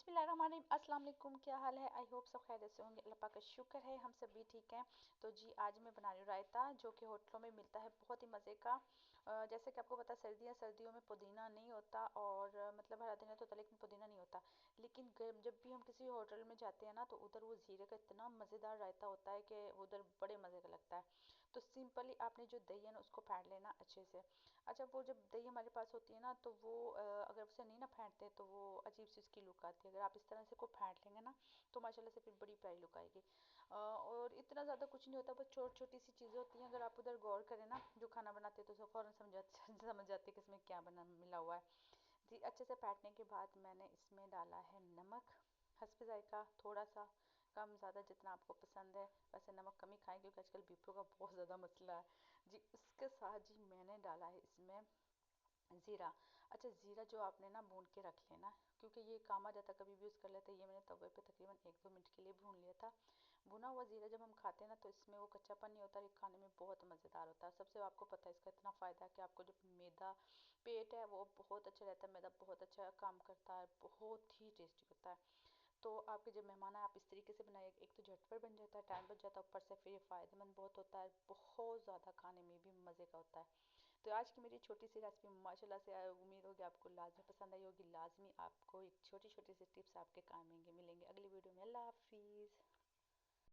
बिस्मिल्लाहिर्रहमानिर्रहीम, अस्सलाम वालेकुम। क्या हाल है? आई होप सब खैरियत से होंगे। अल्लाह पाक का शुक्र है हम सब भी ठीक हैं। तो जी आज मैं बना रही हूँ रायता, जो कि होटलों में मिलता है, बहुत ही मज़े का। जैसे कि आपको पता है सर्दियों में पुदीना नहीं होता, और मतलब हरा धनिया तो होता है लेकिन पुदीना नहीं होता। लेकिन जब भी हम किसी होटल में जाते हैं ना, तो उधर वो जीरे का इतना मज़ेदार रायता होता है कि उधर बड़े मज़े का लगता है। तो सिंपली आपने जो दही है ना उसको फेंट लेना अच्छे से। अच्छा, वो जब दही हमारे पास होती है ना, तो वो अगर उसे नहीं ना फेंटते तो वो अजीब सी उसकी लुक आती है। अगर आप इस तरह से को फेंट लेंगे ना, तो माशाल्लाह से फिर बड़ी प्यारी लुक आएगी। और इतना ज़्यादा कुछ नहीं होता, बस छोटी छोटी सी चीज़ें होती हैं। अगर आप उधर गौर करें ना, जो खाना बनाते हैं तो उसे फ़ौरन समझ जाते हैं कि इसमें क्या बना मिला हुआ है। जी अच्छे से फेंटने के बाद मैंने इसमें डाला है नमक, हस्ब ज़ायक़ा, थोड़ा सा कम ज़्यादा जितना आपको पसंद है। वैसे नमक कम ही खाएं क्योंकि आजकल बीपी का बहुत ज़्यादा मसला है। जी उसके साथ जी मैंने डाला है इसमें ज़ीरा। अच्छा, ज़ीरा जो आपने ना भून के रख लेना, क्योंकि ये काम आ जाता, कभी भी यूज़ कर लेते हैं। ये मैंने तवे पे तकरीबन 1-2 मिनट के लिए भून लिया था। भुना हुआ ज़ीरा जब हम खाते हैं ना, तो इसमें वो कच्चापन नहीं होता, ये खाने में बहुत मज़ेदार होता है। सबसे आपको पता है इसका इतना फ़ायदा है कि आपको जो मैदा पेट है वो बहुत अच्छा रहता है। मैदा बहुत अच्छा काम करता है, बहुत ही टेस्टी होता है। तो आपके जब मेहमान आए आप इस तरीके से बनाइए, एक तो झटपट बन जाता है, टाइम बच जाता है, ऊपर से फिर ये फ़ायदेमंद बहुत होता है, बहुत ज़्यादा खाने में भी मज़े का होता है। तो आज की मेरी छोटी सी रेसिपी माशाल्लाह से उम्मीद होगी आपको लाजमी पसंद आई होगी। लाजमी आपको एक छोटी छोटी सी टिप्स आपके काम मिलेंगे अगली वीडियो में। अल्लाह हाफिज़।